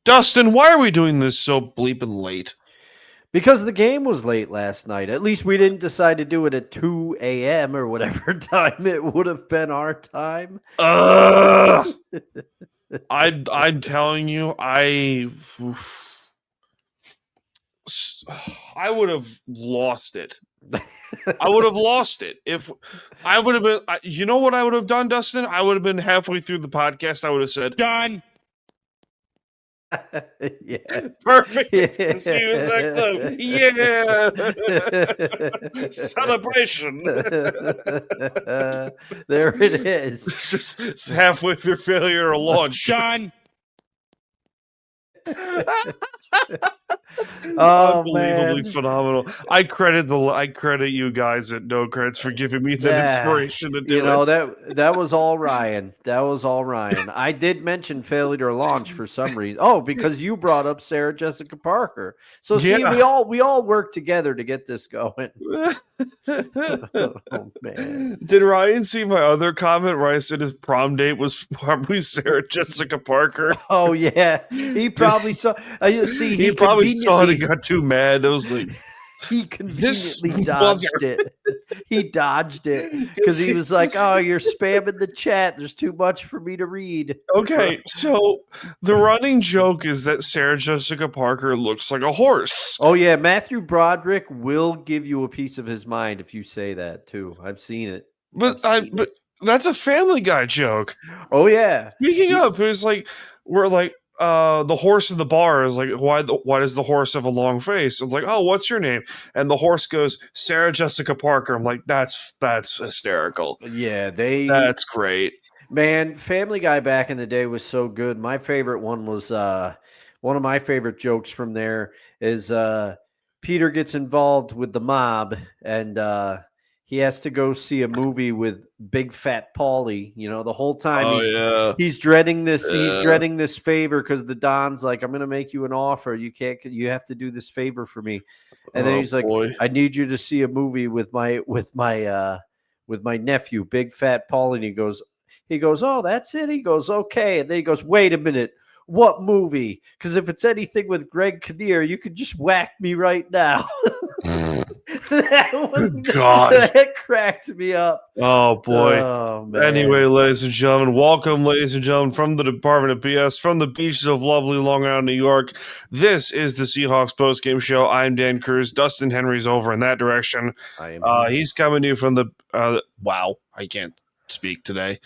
Dustin, why are we doing this so bleeping late? Because the game was late last night. At least we didn't decide to do it at 2 a.m. or whatever time it would have been our time. I'm telling you, I would have lost it. I would have lost it if I would have been. You know what I would have done, Dustin? I would have been halfway through the podcast. I would have said, "Done." Yeah. Perfect. See you next time. Yeah. Celebration. There it is. Just halfway through failure to launch. Done. Unbelievably phenomenal. I credit you guys at No Creds for giving me that inspiration to do it. That was all Ryan. That was all Ryan. I did mention failure to launch for some reason. Oh, because you brought up Sarah Jessica Parker. So see, we all work together to get this going. Oh, man. Did Ryan see my other comment where I said his prom date was probably Sarah Jessica Parker? Oh yeah, he probably saw. He probably saw it and got too mad. I was like, he conveniently dodged it. He dodged it because he was like, "Oh, you're spamming the chat. There's too much for me to read." Okay, so the running joke is that Sarah Jessica Parker looks like a horse. Oh yeah, Matthew Broderick will give you a piece of his mind if you say that too. I've seen it. But that's a Family Guy joke. Oh yeah. Speaking of, it's like we're like the horse in the bar is like, why does the horse have a long face? It's like, oh, what's your name? And the horse goes, Sarah Jessica Parker. I'm like, that's hysterical. Yeah, that's great. Man, Family Guy back in the day was so good. My favorite one was one of my favorite jokes from there is Peter gets involved with the mob and he has to go see a movie with Big Fat Paulie. You know, the whole time he's dreading this. Yeah. He's dreading this favor because the Don's like, "I'm going to make you an offer. You have to do this favor for me." And then he's like, "I need you to see a movie with my nephew, Big Fat Paulie." And he goes, "Oh, that's it." He goes, "Okay." And then he goes, "Wait a minute. What movie? Because if it's anything with Greg Kinnear, you could just whack me right now." That cracked me up. Oh boy. Oh, anyway, ladies and gentlemen, welcome, ladies and gentlemen, from the Department of BS, from the beaches of lovely Long Island, New York. This is the Seahawks postgame show. I'm Dan Cruz. Dustin Henry's over in that direction. He's coming to you from the wow, I can't speak today.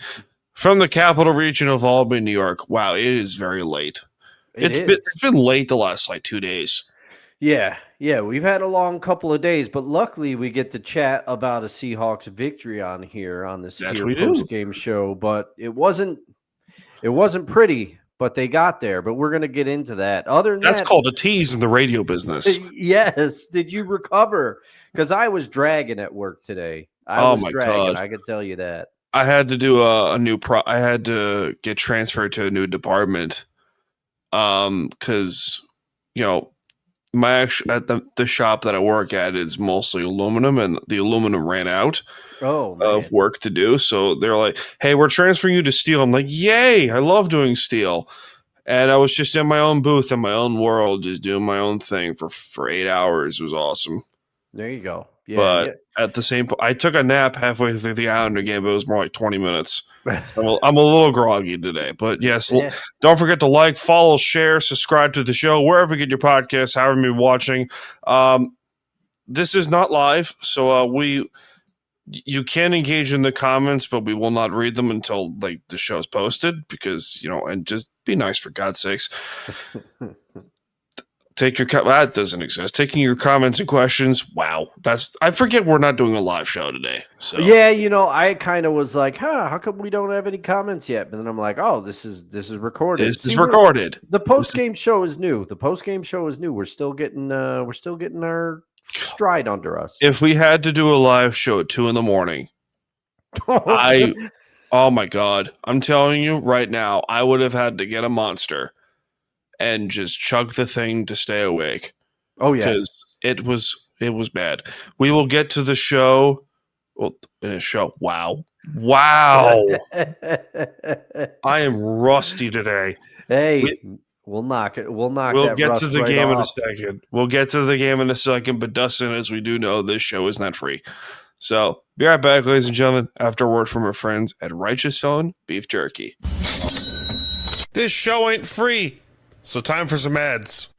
From the capital region of Albany, New York. Wow, it is very late. It's been late the last 2 days. Yeah, we've had a long couple of days, but luckily we get to chat about a Seahawks victory on this post-game show. But it wasn't pretty, but they got there. But we're gonna get into that. That's called a tease in the radio business. Yes. Did you recover? Because I was dragging at work today. I was dragging. God. I can tell you that. I had to do I had to get transferred to a new department. Because at the shop that I work at is mostly aluminum, and the aluminum ran out of work to do. So they're like, "Hey, we're transferring you to steel." I'm like, "Yay! I love doing steel." And I was just in my own booth in my own world, just doing my own thing for 8 hours. It was awesome. There you go. Yeah, but at the same point, I took a nap halfway through the Islander game, but it was more like 20 minutes. So I'm a little groggy today. But yes, don't forget to like, follow, share, subscribe to the show, wherever you get your podcasts, however you're watching. This is not live, so you can engage in the comments, but we will not read them until the show's posted because, and just be nice for God's sakes. That doesn't exist. Taking your comments and questions. Wow. I forget we're not doing a live show today. So yeah, I kind of was like, how come we don't have any comments yet? But then I'm like, oh, this is recorded. This is recorded. The post-game show is new. We're still getting our stride under us. If we had to do a live show at 2 a.m, oh my God. I'm telling you right now, I would have had to get a Monster and just chug the thing to stay awake. Oh yeah, because it was bad. We will get to the show. Well, in a show. Wow. I am rusty today. Hey, We'll knock it. We'll knock We'll that get to rust the right game in a off. second. We'll get to the game in a second, but Dustin, as we do know, this show is not free. So, be right back, ladies and gentlemen, after a word from our friends at Righteous Felon Beef Jerky. This show ain't free, so time for some ads.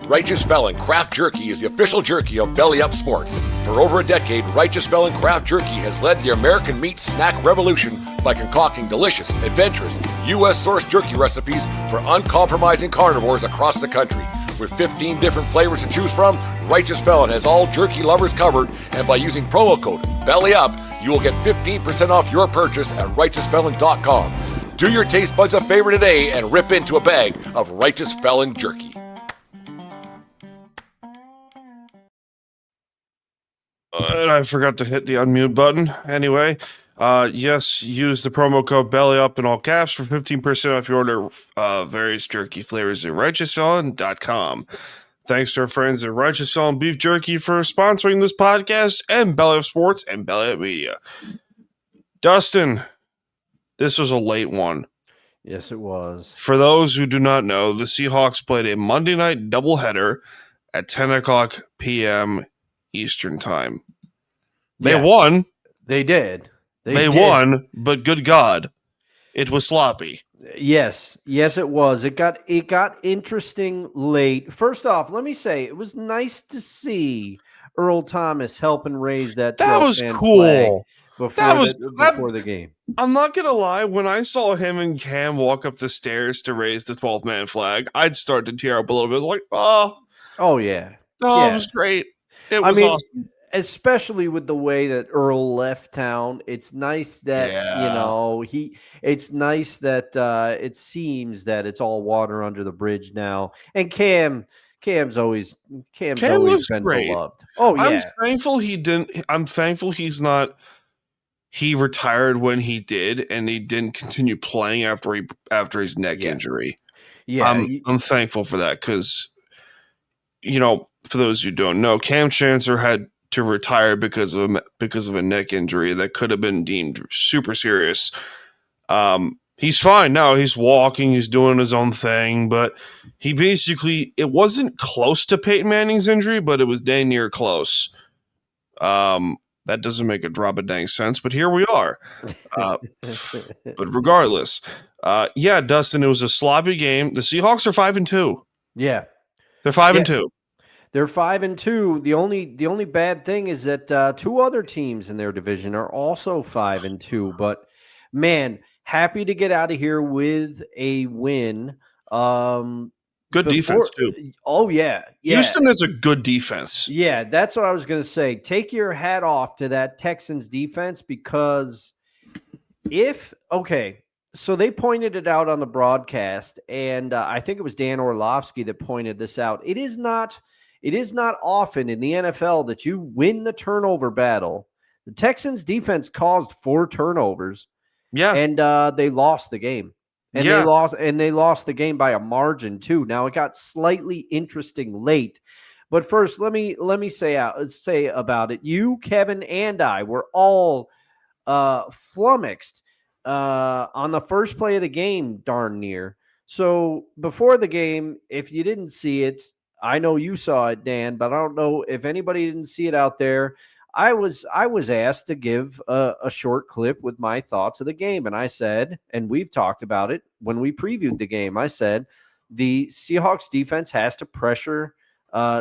Righteous Felon Craft Jerky is the official jerky of Belly Up Sports. For over a decade, Righteous Felon Craft Jerky has led the American meat snack revolution by concocting delicious, adventurous, U.S.-sourced jerky recipes for uncompromising carnivores across the country. With 15 different flavors to choose from, Righteous Felon has all jerky lovers covered, and by using promo code BELLYUP, you will get 15% off your purchase at RighteousFelon.com. Do your taste buds a favor today and rip into a bag of Righteous Felon jerky. And I forgot to hit the unmute button. Anyway, yes, use the promo code BELLYUP in all caps for 15% off your order various jerky flavors at RighteousFelon.com. Thanks to our friends at Righteous Felon Beef Jerky for sponsoring this podcast and Belly Up Sports and Belly Up Media. Dustin, this was a late one. Yes, it was. For those who do not know, the Seahawks played a Monday night doubleheader at 10 o'clock p.m. Eastern time. They won. They did. They won, but good God, it was sloppy. Yes, it was. It got interesting late. First off, let me say it was nice to see Earl Thomas helping raise that. That was cool. Before the game. I'm not gonna lie. When I saw him and Cam walk up the stairs to raise the 12-man flag, I'd start to tear up a little bit. I was like, yeah, it was great. It was awesome. Especially with the way that Earl left town. It's nice that, it's nice that it seems that it's all water under the bridge now. And Cam's always been great. beloved. Oh, yeah. I'm thankful he retired when he did, and he didn't continue playing after his neck injury. Yeah. I'm thankful for that because, for those who don't know, Cam Chancellor had to retire because of a neck injury that could have been deemed super serious. He's fine now. He's walking. He's doing his own thing. But it wasn't close to Peyton Manning's injury, but it was dang near close. That doesn't make a drop of dang sense, but here we are. But regardless, Dustin, it was a sloppy game. The Seahawks are 5-2. Yeah, they're 5-2. They're 5-2. The only bad thing is that two other teams in their division are also 5-2. But man, happy to get out of here with a win. Good defense too. Oh yeah. Houston is a good defense. Yeah, that's what I was going to say. Take your hat off to that Texans defense because so they pointed it out on the broadcast, and I think it was Dan Orlovsky that pointed this out. It is not often in the NFL that you win the turnover battle. The Texans defense caused 4 turnovers. Yeah. And they lost the game. And they lost the game by a margin too. Now it got slightly interesting late. But first, let me say about it. You, Kevin, and I were all flummoxed on the first play of the game, darn near. So before the game, if you didn't see it, I know you saw it, Dan, but I don't know if anybody didn't see it out there. I was asked to give a short clip with my thoughts of the game, and I said, and we've talked about it when we previewed the game, I said the Seahawks defense has to pressure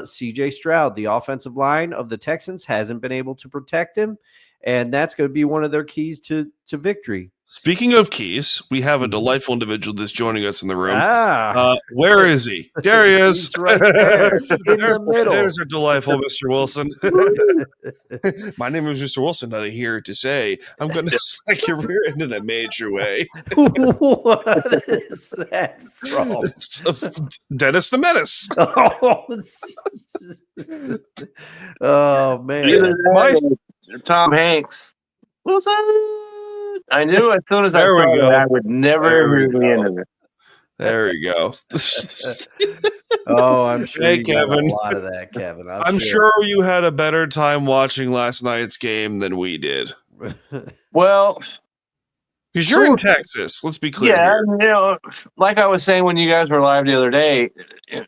C.J. Stroud. The offensive line of the Texans hasn't been able to protect him, and that's going to be one of their keys to victory. Speaking of keys, we have a delightful individual that's joining us in the room. Where is he? There he is. He's right there in the middle. There's our delightful Mr. Wilson. My name is Mr. Wilson, and I'm here to say I'm going to smack your rear end in a major way. What is that from? Dennis the Menace. Oh man. Tom Hanks. Wilson. I knew as soon as I saw it, I would never hear the end of it. There we go. I'm sure you got a lot of that, Kevin. I'm sure you had a better time watching last night's game than we did. Well, Because you're in Texas. Let's be clear. Yeah, here. like I was saying when you guys were live the other day,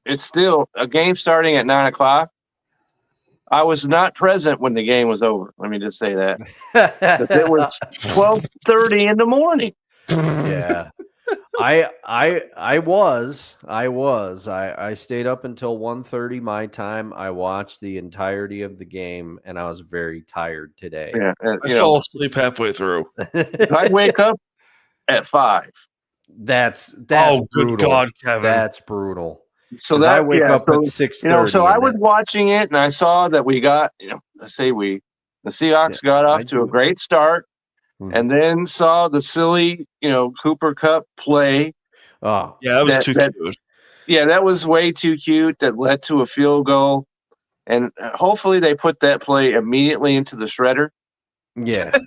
it's still a game starting at 9:00. I was not present when the game was over. Let me just say that. It was 12:30 in the morning. Yeah. I was. I stayed up until 1:30 my time. I watched the entirety of the game, and I was very tired today. Yeah, I fell asleep halfway through. I wake up at 5. That's oh, brutal. good God, Kevin. That's brutal. So I wake up at 6:30. So I was watching it, and I saw that we got. The Seahawks got off to a great start, and then saw the silly, Cooper Kupp play. Oh, yeah, that was too cute. Yeah, that was way too cute. That led to a field goal, and hopefully they put that play immediately into the shredder. Yeah,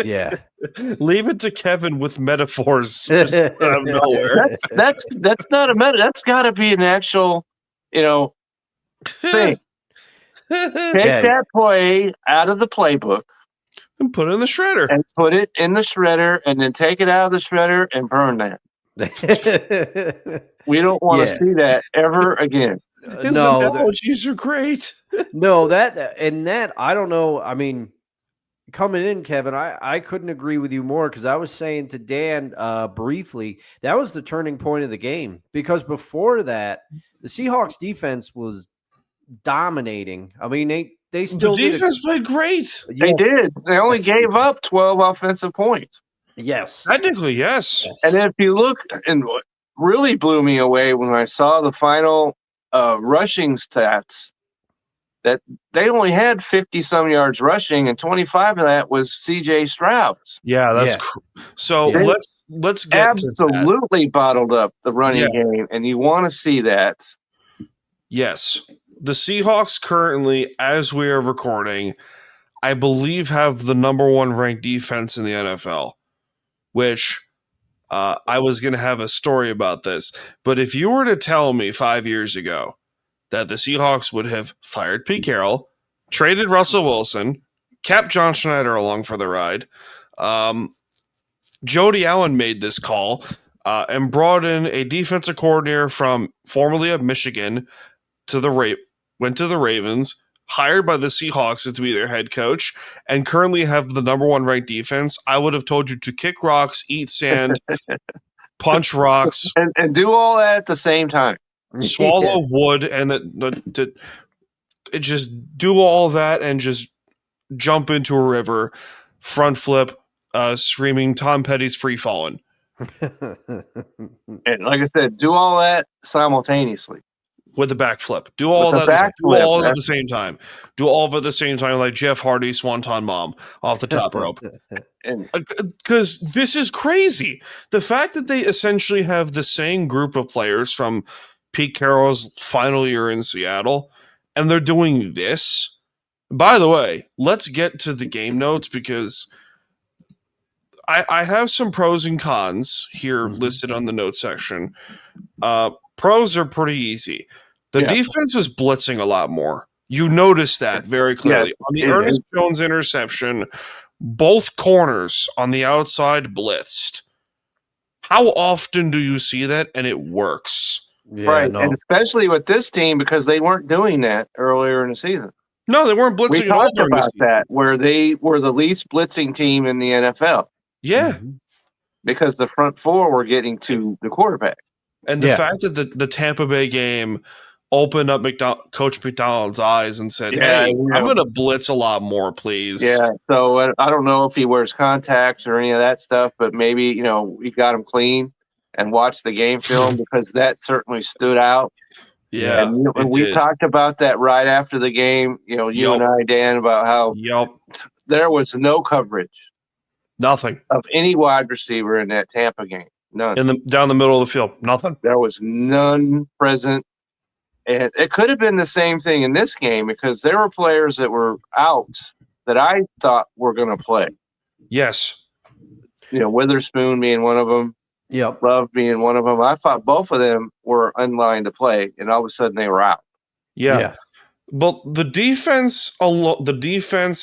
yeah. Leave it to Kevin with metaphors just out of nowhere. That's not a meta. That's got to be an actual, thing. Take that play out of the playbook and put it in the shredder. And put it in the shredder, and then take it out of the shredder and burn that. We don't want to see that ever again. His analogies are great. No, that I don't know. I mean, coming in, Kevin, I couldn't agree with you more, because I was saying to Dan briefly, that was the turning point of the game, because before that, the Seahawks defense was dominating. I mean, they still the defense played great. They did. They only gave up 12 offensive points. Yes. Technically, yes. And if you look, and what really blew me away when I saw the final rushing stats, that they only had 50-some yards rushing, and 25 of that was C.J. Stroud's. Yeah, that's so. Let's get absolutely bottled up the running game, and you want to see that. Yes, the Seahawks currently, as we are recording, I believe have the number 1 ranked defense in the NFL. Which I was going to have a story about this, but if you were to tell me 5 years ago that the Seahawks would have fired Pete Carroll, traded Russell Wilson, kept John Schneider along for the ride, Jody Allen made this call and brought in a defensive coordinator from formerly of Michigan went to the Ravens, hired by the Seahawks to be their head coach, and currently have the number 1 ranked defense, I would have told you to kick rocks, eat sand, punch rocks, and do all that at the same time. Swallow wood, and just do all that and just jump into a river, front flip, screaming Tom Petty's Free Fallin'. And like I said, do all that simultaneously. With the backflip. Do all that at the same time. Do all of it at the same time, like Jeff Hardy, Swanton Bomb off the top rope. Because this is crazy. The fact that they essentially have the same group of players from Pete Carroll's final year in Seattle, and they're doing this. By the way, let's get to the game notes, because I have some pros and cons here listed on the notes section. Pros are pretty easy. The defense was blitzing a lot more. You notice that very clearly. On the Ernest Jones interception, both corners on the outside blitzed. How often do you see that? And it works. Yeah, right. And especially with this team, because they weren't doing that earlier in the season. No, they weren't blitzing we talked about that, where they were the least blitzing team in the NFL. Yeah. Because the front four were getting to the quarterback. And the fact that the Tampa Bay game opened up Coach McDonald's eyes and said, hey, I'm going to blitz a lot more, please. Yeah, so I don't know if he wears contacts or any of that stuff, but maybe, we got him clean and watched the game film, because that certainly stood out. Yeah, and we talked about that right after the game, you and I, Dan, about how there was no coverage. Nothing. Of any wide receiver in that Tampa game. None. Down the middle of the field. Nothing. There was none present. And it could have been the same thing in this game, because there were players that were out that I thought were going to play. Yes. Witherspoon being one of them. Yep. Love being one of them. I thought both of them were in line to play, and all of a sudden they were out. Yeah. But the defense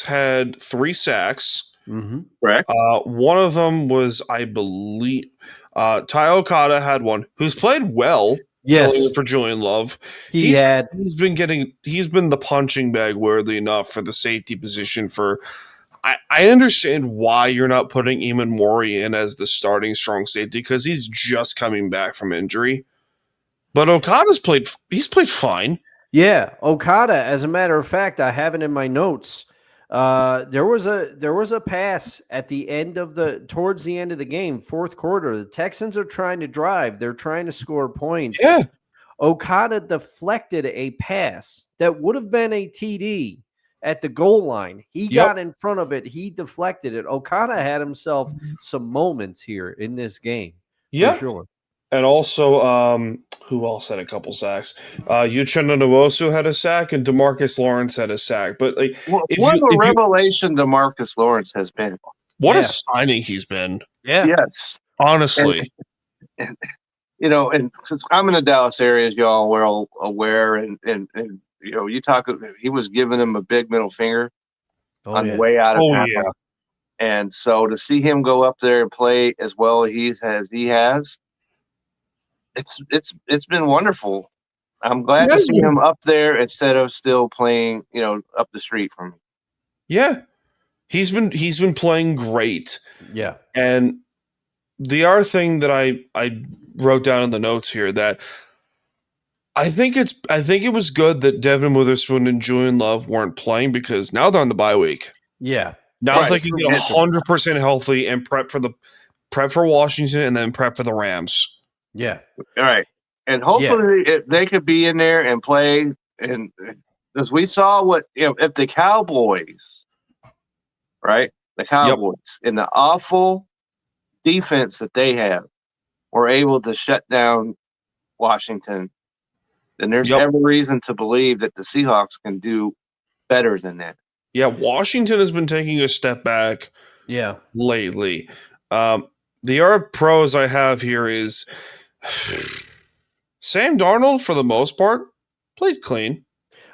had 3 sacks. Mm-hmm. Correct. One of them was, I believe, Ty Okada had one who's played well. Yes. Filling in for Julian Love. He's been the punching bag worthy enough for the safety position for. I understand why you're not putting Eamon Mori in as the starting strong safety because he's just coming back from injury. But Okada's played fine. Yeah, Okada. As a matter of fact, I have it in my notes. There was a pass at the end towards the end of the game, fourth quarter. The Texans are trying to drive. They're trying to score points. Yeah. Okada deflected a pass that would have been a TD at the goal line. He got in front of it. He deflected it. Okada had himself some moments here in this game. Yeah. For sure. And also, who else had a couple sacks? Uchenna Nwosu had a sack, and DeMarcus Lawrence had a sack. But like, what a revelation DeMarcus Lawrence has been. What a signing he's been. Yeah. Yes. Honestly. And and because I'm in the Dallas area, as y'all well aware, and you talk. He was giving him a big middle finger on the way out of town. Yeah. And so to see him go up there and play as well as he has. It's been wonderful. I'm glad to see him up there instead of still playing, up the street from me. Yeah. He's been playing great. Yeah. And the other thing that I wrote down in the notes here that I think it was good that Devin Witherspoon and Julian Love weren't playing because now they're on the bye week. Yeah. Now they can get 100% healthy and prep for Washington and then prep for the Rams. Yeah. All right. And hopefully they could be in there and play. And as we saw if the Cowboys, right? The Cowboys in the awful defense that they have were able to shut down Washington, then there's every reason to believe that the Seahawks can do better than that. Yeah, Washington has been taking a step back lately. The other pros I have here is Sam Darnold, for the most part, played clean.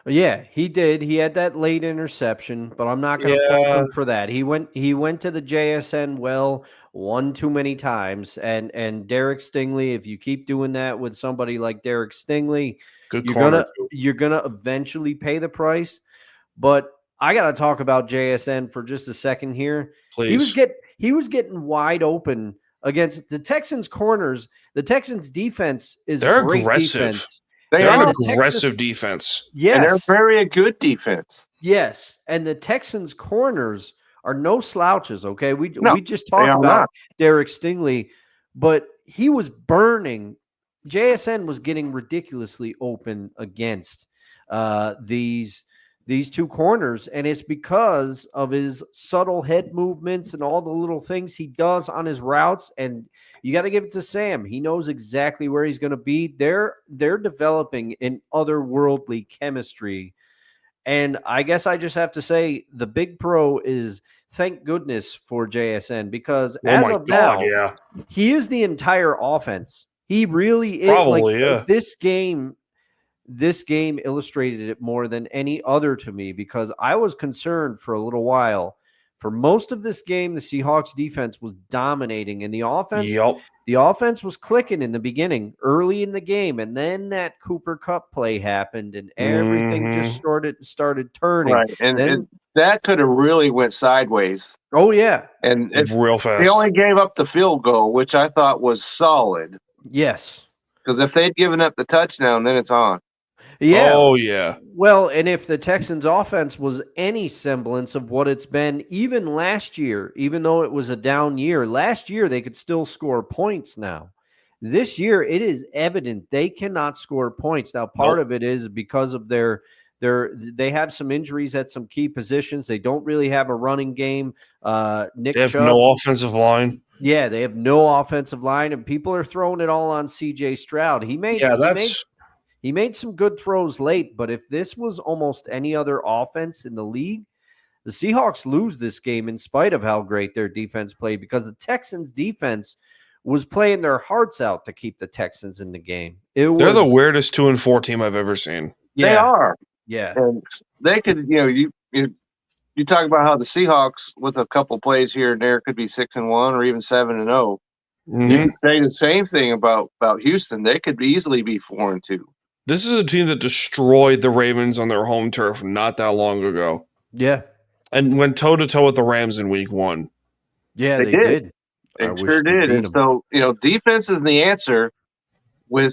Yeah, he did. He had that late interception, but I'm not going to fault him for that. He went to the JSN one too many times, and Derek Stingley. If you keep doing that with somebody like Derek Stingley, you're gonna eventually pay the price. But I got to talk about JSN for just a second here. Please. He was getting wide open against the Texans corners. The Texans defense is great aggressive. Defense. They're an aggressive defense. Yes. And they're very good defense. Yes. And the Texans corners are no slouches, okay? We just talked about Derek Stingley, but he was burning. JSN was getting ridiculously open against these two corners, and it's because of his subtle head movements and all the little things he does on his routes. And you got to give it to Sam. He knows exactly where he's going to be. They're developing an otherworldly chemistry. And I guess I just have to say the big pro is thank goodness for JSN because now, he is the entire offense. He really is. Probably, This game illustrated it more than any other to me because I was concerned for a little while. For most of this game, the Seahawks defense was dominating, and the offense was clicking in the beginning, early in the game, and then that Cooper Kupp play happened, and everything just started turning. Right, and that could have really went sideways. Oh yeah, and real fast. They only gave up the field goal, which I thought was solid. Yes, because if they'd given up the touchdown, then it's on. Yeah. Oh, yeah. Well, and if the Texans offense was any semblance of what it's been even last year, even though it was a down year, last year they could still score points now. This year, it is evident they cannot score points. Now, part of it is because of they have some injuries at some key positions. They don't really have a running game. They have no offensive line. Yeah, they have no offensive line, and people are throwing it all on C.J. Stroud. He made some good throws late, but if this was almost any other offense in the league, the Seahawks lose this game in spite of how great their defense played because the Texans' defense was playing their hearts out to keep the Texans in the game. They're the weirdest 2-4 team I've ever seen. Yeah. They are. Yeah. And they could, you talk about how the Seahawks, with a couple plays here and there, could be 6-1 or even 7-0. You could say the same thing about Houston. They could easily be 4-2. This is a team that destroyed the Ravens on their home turf not that long ago. Yeah. And went toe-to-toe with the Rams in week 1. Yeah, they did. They sure did. And so, defense is the answer I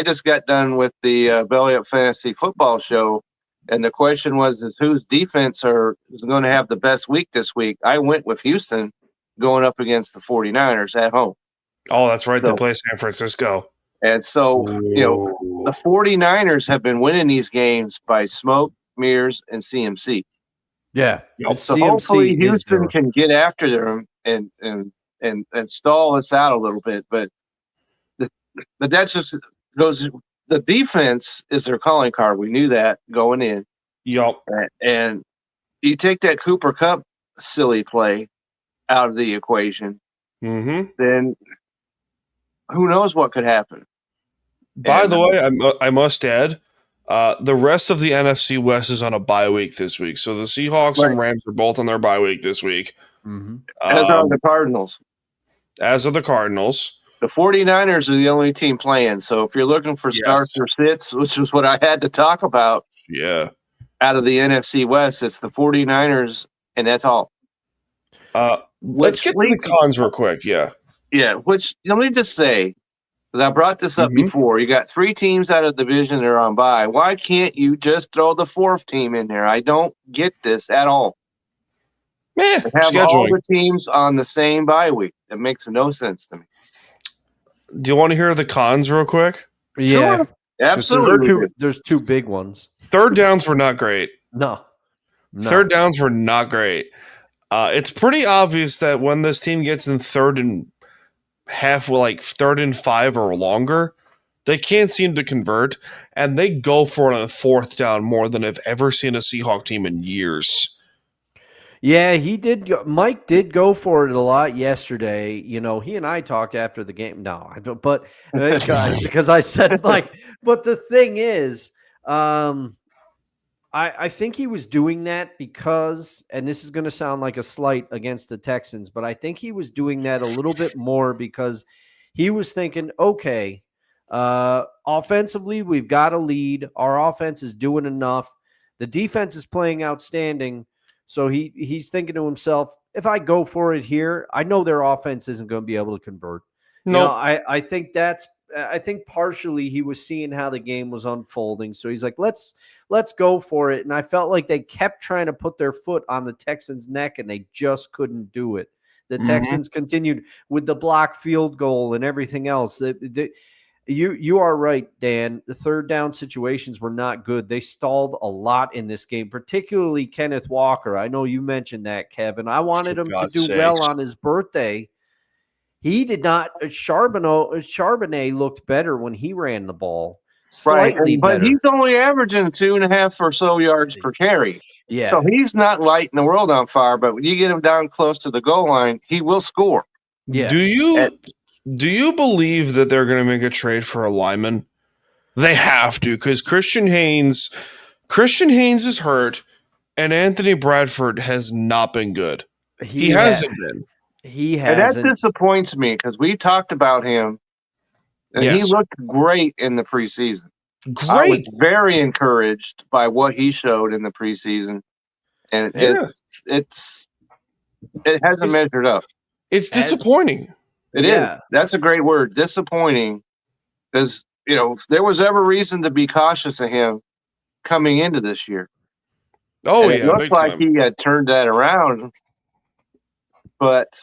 just got done with the Belly Up Fantasy Football show, and the question was whose defense is going to have the best week this week. I went with Houston going up against the 49ers at home. Oh, that's right. They play San Francisco. And so, the 49ers have been winning these games by smoke, mirrors, and CMC. Yeah. So hopefully Houston can get after them and stall us out a little bit. But that's just goes. The defense is their calling card. We knew that going in. Yep. And you take that Cooper Kupp silly play out of the equation, then who knows what could happen. By the way, I must add, the rest of the NFC West is on a bye week this week. So the Seahawks and Rams are both on their bye week this week. As are the Cardinals. As are the Cardinals. The 49ers are the only team playing. So if you're looking for starts or sits, which is what I had to talk about out of the NFC West, it's the 49ers, and that's all. Let's get to the cons real quick. Yeah, which let me just say, because I brought this up before, you got 3 teams out of the division that are on bye. Why can't you just throw the 4th team in there? I don't get this at all. Man, have all the teams on the same bye week. It makes no sense to me. Do you want to hear the cons real quick? Yeah, sure. Absolutely. There's 2 big ones. Third downs were not great. No. Third downs were not great. It's pretty obvious that when this team gets in 3rd and 3rd and 5 or longer, they can't seem to convert, and they go for it on 4th down more than I've ever seen a Seahawk team in years. Yeah, he did. Mike did go for it a lot yesterday. He and I talked after the game. No, but because I said Mike. But the thing is, I think he was doing that because, and this is going to sound like a slight against the Texans, but I think he was doing that a little bit more because he was thinking, okay, offensively, we've got a lead. Our offense is doing enough. The defense is playing outstanding. So he's thinking to himself, if I go for it here, I know their offense isn't going to be able to convert. No, I think partially he was seeing how the game was unfolding. So he's like, let's go for it. And I felt like they kept trying to put their foot on the Texans' neck, and they just couldn't do it. The Texans continued with the block field goal and everything else. You are right, Dan. The 3rd down situations were not good. They stalled a lot in this game, particularly Kenneth Walker. I know you mentioned that, Kevin. I wanted him to do well on his birthday. He did not. Charbonnet looked better when he ran the ball. Slightly better. But he's only averaging 2.5 or so yards per carry. Yeah. So he's not lighting the world on fire, but when you get him down close to the goal line, he will score. Yeah. Do you believe that they're going to make a trade for a lineman? They have to, because Christian Haynes is hurt, and Anthony Bradford has not been good. He hasn't been. He hasn't. And that disappoints me because we talked about him, and he looked great in the preseason. Great. I was very encouraged by what he showed in the preseason, and it hasn't measured up. It's disappointing. It is. That's a great word. Disappointing. Because, if there was ever reason to be cautious of him coming into this year. Oh, it looked like he had turned that around, but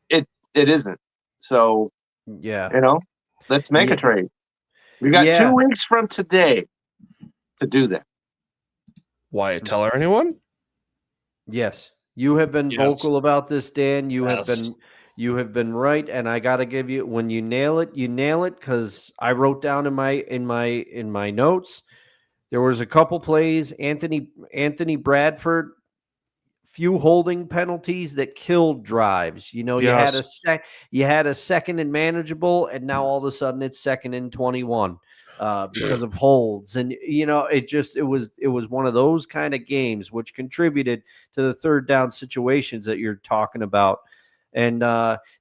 it isn't. So, let's make a trade. We got 2 weeks from today to do that. Wyatt, tell her anyone? Yes. You have been vocal about this, Dan. You have been right, and I got to give you, when you nail it, because I wrote down in my notes, there was a couple plays, Anthony Bradford, few holding penalties that killed drives. You had a second and manageable, and now all of a sudden it's 2nd and 21. because of holds. And, it was one of those kind of games which contributed to the third down situations that you're talking about. And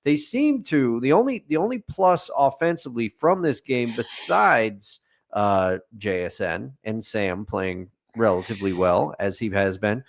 they seem to, the only plus offensively from this game, besides JSN and Sam playing relatively well as he has been,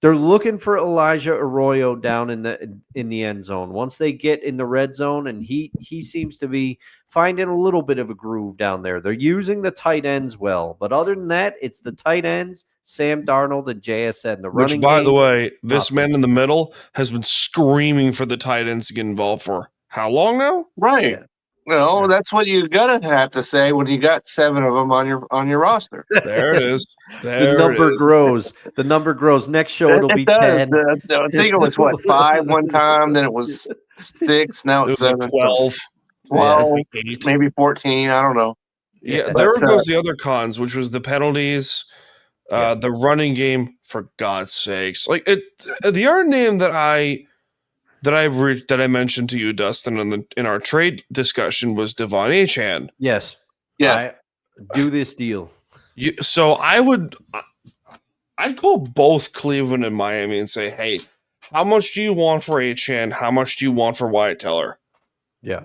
they're looking for Elijah Arroyo down in the end zone. Once they get in the red zone, and he seems to be finding a little bit of a groove down there. They're using the tight ends well, but other than that, it's the tight ends, Sam Darnold and JSN. The running Which, by game, the way, this nothing. man in the middle has been screaming for the tight ends to get involved for how long now? Right. Yeah. Well, that's what you gotta have to say when you got 7 of them on your roster. There it is. The number grows. The number grows. Next show it'll be It does. 10. I think it was 5 one time, then it was 6, now It it's was like 7. 12. 12, It's like 8. maybe 14. I don't know. Yeah, But, there goes the other cons, which was the penalties, the running game. For God's sakes, like the other name that I mentioned to you, Dustin, in our trade discussion was Devon Achane. Yes. Yes. Do this deal. So I'd call both Cleveland and Miami and say, hey, how much do you want for Achane? How much do you want for Wyatt Teller? Yeah.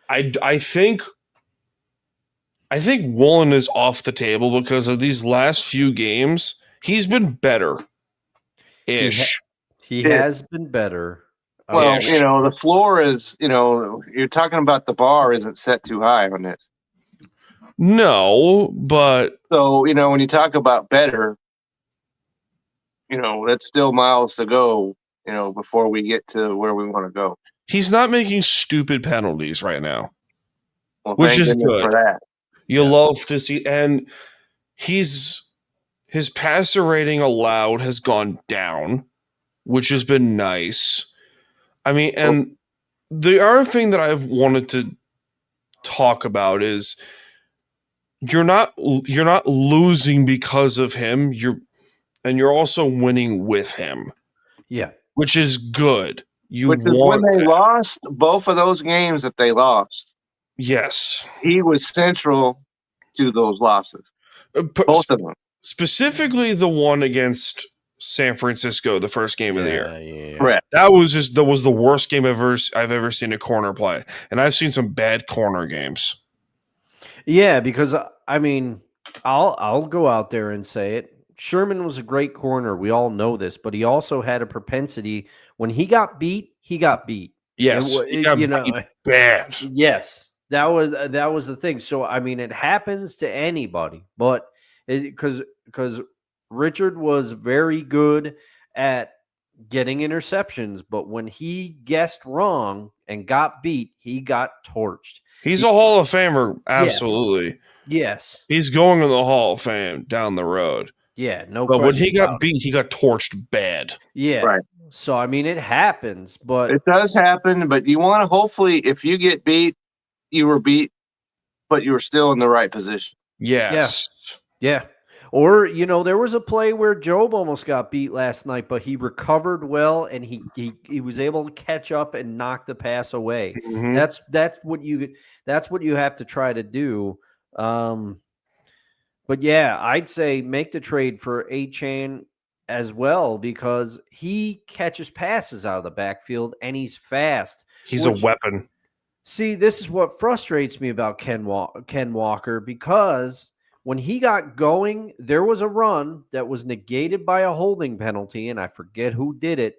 I think Woolen is off the table because of these last few games. He's been better-ish. He has been better. Well, Ish. the floor is, you're talking about the bar isn't set too high on this. No, but So, when you talk about better, that's still miles to go, before we get to where we want to go. he's not making stupid penalties right now, Well, which thank is goodness good. for that. You love to see, and his passer rating allowed has gone down, which has been nice. I mean, and the other thing that I've wanted to talk about is you're not losing because of him. You're also winning with him. Yeah. Which is good. Which is when they lost both of those games that they lost. Yes. He was central to those losses. Both of them. Specifically the one against San Francisco, the first game of the year. Yeah. Correct. That was the worst game I've ever seen a corner play. And I've seen some bad corner games. Yeah, because I mean, I'll go out there and say it. Sherman was a great corner. We all know this, but he also had a propensity when he got beat, he got beat. Yes, he got beat bad. Yes, that was the thing. So I mean, it happens to anybody, but because Richard was very good at getting interceptions, but when he guessed wrong and got beat, he got torched. He's a Hall of Famer, absolutely. Yes. He's going to the Hall of Fame down the road. Yeah, no But question. when he got beat, he got torched bad. Yeah. Right. So I mean, it happens, but it does happen. But you want to hopefully, if you get beat, you were beat, but you were still in the right position. Yes. Yeah. Or, there was a play where Job almost got beat last night, but he recovered well and he was able to catch up and knock the pass away. Mm-hmm. That's what you have to try to do. But yeah, I'd say make the trade for Achane as well because he catches passes out of the backfield and he's fast. He's a weapon. See, this is what frustrates me about Ken Walker because when he got going, there was a run that was negated by a holding penalty, and I forget who did it.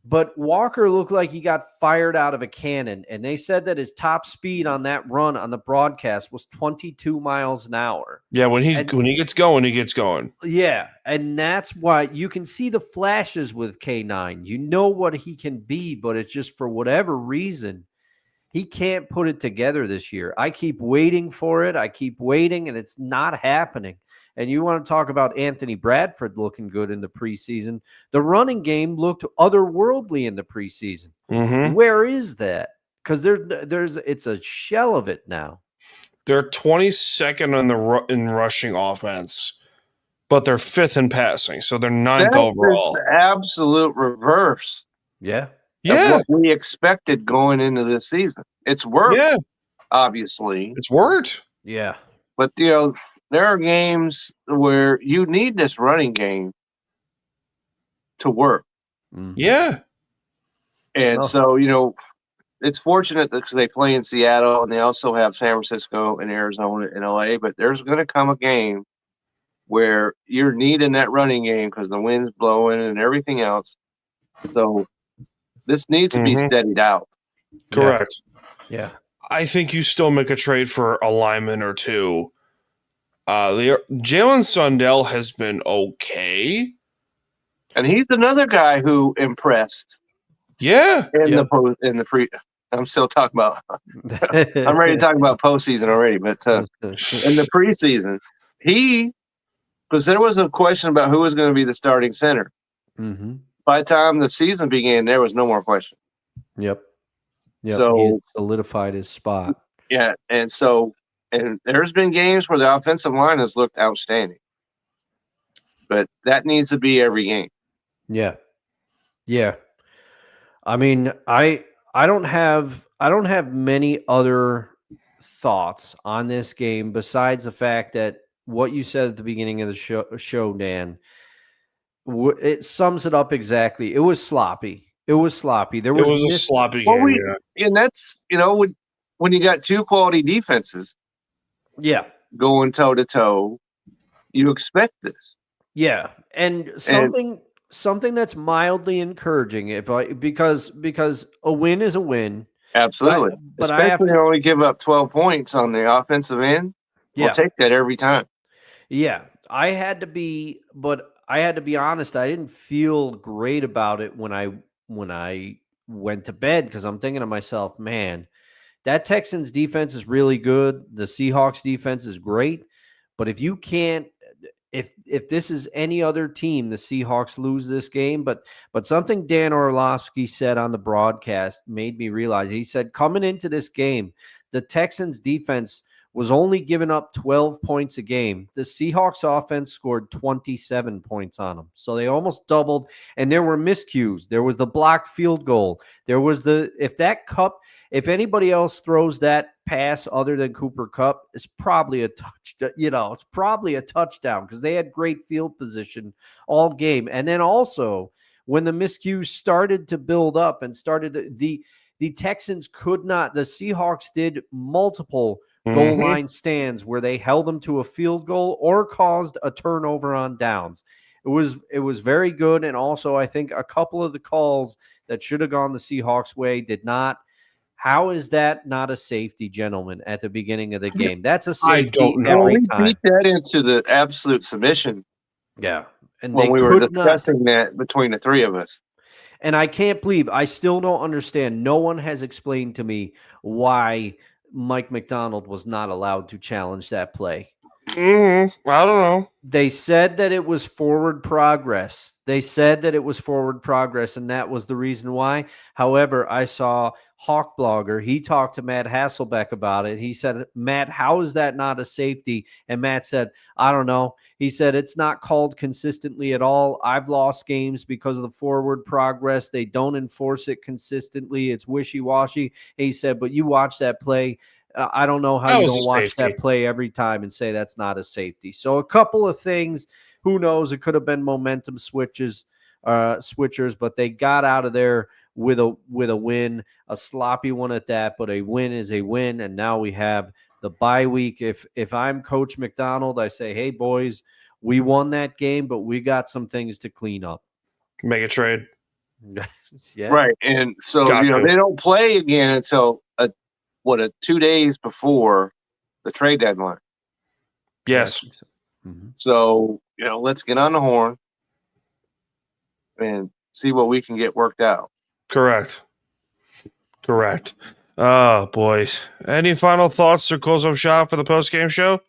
But Walker looked like he got fired out of a cannon, and they said that his top speed on that run on the broadcast was 22 miles an hour. Yeah, when he gets going, he gets going. Yeah, and that's why you can see the flashes with K9. You know what he can be, but it's just for whatever reason, he can't put it together this year. I keep waiting for it. I keep waiting, and it's not happening. And you want to talk about Anthony Bradford looking good in the preseason. The running game looked otherworldly in the preseason. Mm-hmm. Where is that? Because it's a shell of it now. They're 22nd in rushing offense, but they're 5th in passing, so they're 9th overall. The absolute reverse. Yeah. Yeah. Of what we expected going into this season. It's worked. Yeah. Obviously. It's worked. Yeah. But, there are games where you need this running game to work. Yeah. And so, it's fortunate because they play in Seattle and they also have San Francisco and Arizona and LA, but there's going to come a game where you're needing that running game because the wind's blowing and everything else. So this needs to be steadied out. Correct. Yeah. I think you still make a trade for a lineman or two. Jalen Sundell has been okay. And he's another guy who impressed. Yeah. In the pre. I'm still talking about. I'm ready to talk about postseason already, but in the preseason, because there was a question about who was going to be the starting center. Mm-hmm. By the time the season began, there was no more question. Yep. So he had solidified his spot. Yeah, and there's been games where the offensive line has looked outstanding, but that needs to be every game. Yeah. I mean, I don't have many other thoughts on this game besides the fact that what you said at the beginning of the show, Dan, it sums it up exactly. It was sloppy. There was a sloppy game. And that's when you got two quality defenses, going toe to toe, you expect this. Yeah, and something that's mildly encouraging because a win is a win. Absolutely. But especially when we give up 12 points on the offensive end. We'll take that every time. Yeah. I had to be honest. I didn't feel great about it when I went to bed because I'm thinking to myself, man, that Texans defense is really good. The Seahawks defense is great. But if you can't, if this is any other team, the Seahawks lose this game. But something Dan Orlovsky said on the broadcast made me realize. He said, coming into this game, the Texans defense was only giving up 12 points a game. The Seahawks offense scored 27 points on them. So they almost doubled, and there were miscues. There was the blocked field goal. There was if anybody else throws that pass other than Cooper Kupp, it's probably a it's probably a touchdown because they had great field position all game. And then also when the miscues started to build up and started the Texans could not, the Seahawks did multiple goal line stands where they held them to a field goal or caused a turnover on downs. It was very good. And also I think a couple of the calls that should have gone the Seahawks way did not. How is that not a safety, gentlemen, at the beginning of the game? That's a safety every time. We beat that into the absolute submission. Yeah. And when we were discussing that between the three of us. And I can't believe, I still don't understand. No one has explained to me why Mike McDonald was not allowed to challenge that play. I don't know. They said that it was forward progress. And that was the reason why. However, I saw Hawk Blogger. He talked to Matt Hasselbeck about it. He said, Matt, how is that not a safety? And Matt said, I don't know. He said, it's not called consistently at all. I've lost games because of the forward progress. They don't enforce it consistently. It's wishy-washy. He said, but you watch that play. I don't know how you don't watch that play every time and say that's not a safety. So a couple of things, who knows? It could have been momentum switchers, but they got out of there with a win, a sloppy one at that, but a win is a win. And now we have the bye week. If I'm Coach McDonald, I say, hey boys, we won that game, but we got some things to clean up. Make a trade. Yeah. Right. And so, they don't play again until 2 days before the trade deadline. Yes. So, let's get on the horn and see what we can get worked out. Correct. Oh, boys. Any final thoughts or close-up shot for the post-game show?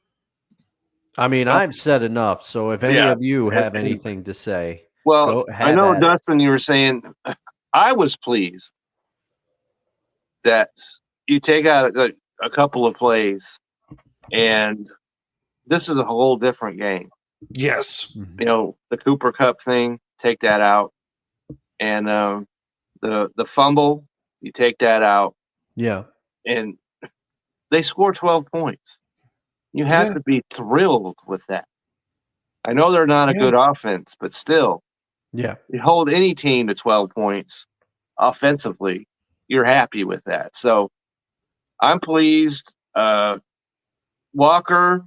I mean, I've said enough. So if any of you have anything to say. Well, I know, Dustin, you were saying I was pleased that you take out a couple of plays, and this is a whole different game. Yes. The Cooper Kupp thing, take that out. And the fumble, you take that out. Yeah. And they score 12 points. You have to be thrilled with that. I know they're not a good offense, but still, Yeah. you hold any team to 12 points offensively, you're happy with that. So I'm pleased. Walker,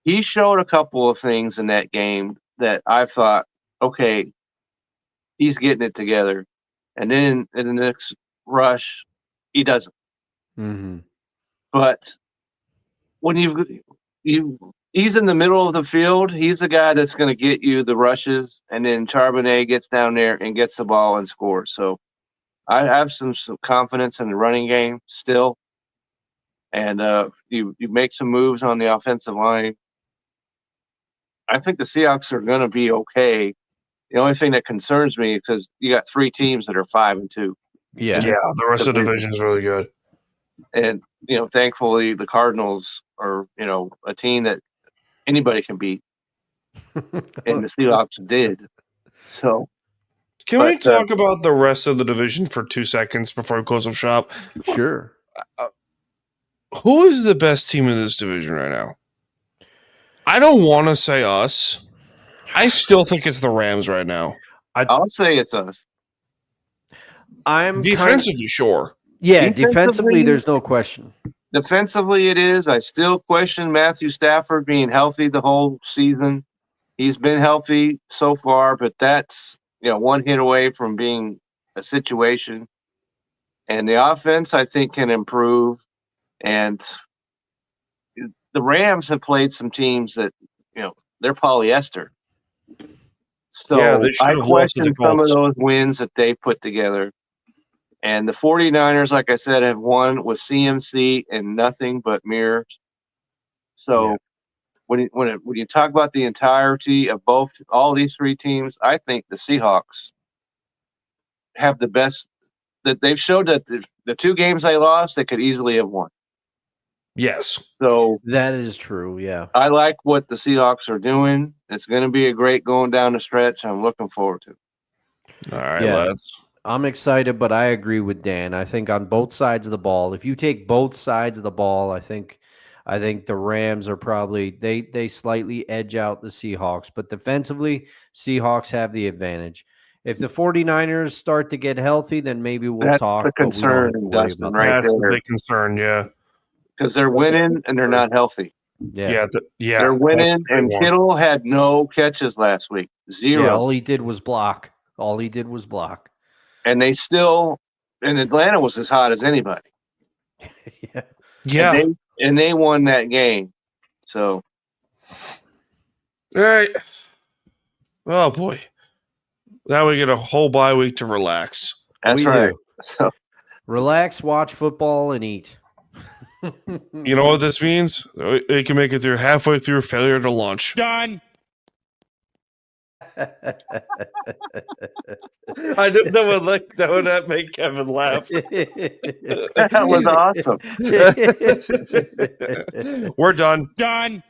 he showed a couple of things in that game that I thought, okay, he's getting it together. And then in the next rush, he doesn't. Mm-hmm. But when he's in the middle of the field, he's the guy that's going to get you the rushes, and then Charbonnet gets down there and gets the ball and scores. So I have some confidence in the running game still. And you make some moves on the offensive line. I think the Seahawks are going to be okay. The only thing that concerns me is because you got 3 teams that are 5-2. Yeah. Yeah, the rest of the division is really good. And, thankfully the Cardinals are, a team that anybody can beat. And the Seahawks did. So. Can we talk about the rest of the division for 2 seconds before we close up shop? Sure. Who is the best team in this division right now? I don't want to say us. I still think it's the Rams right now. I'll say it's us. I'm defensively sure. Yeah, defensively, there's no question. Defensively, it is. I still question Matthew Stafford being healthy the whole season. He's been healthy so far, but that's one hit away from being a situation. And the offense, I think, can improve. And the Rams have played some teams that, they're polyester. So I question some of those wins that they put together. And the 49ers, like I said, have won with CMC and nothing but mirrors. So when you talk about the entirety of all these 3 teams, I think the Seahawks have the best. That they've showed that the 2 games they lost, they could easily have won. Yes. So that is true, yeah. I like what the Seahawks are doing. It's going to be a great going down the stretch. I'm looking forward to it. All right, lads. I'm excited, but I agree with Dan. I think on both sides of the ball, if you take both sides of the ball, I think the Rams are probably they slightly edge out the Seahawks, but defensively, Seahawks have the advantage. If the 49ers start to get healthy, then maybe we'll talk. That's the concern, Dustin, right That's there. the big concern, yeah. Because they're winning and they're not healthy. Yeah. They're winning, and Kittle had no catches last week. 0. Yeah, all he did was block. And they still, and Atlanta was as hot as anybody. Yeah. And they won that game. So. All right. Oh, boy. Now we get a whole bye week to relax. That's right. So. Relax, watch football, and eat. You know what this means? It can make it through halfway through failure to launch. Done. I knew that would make Kevin laugh. That was awesome. We're done. Done.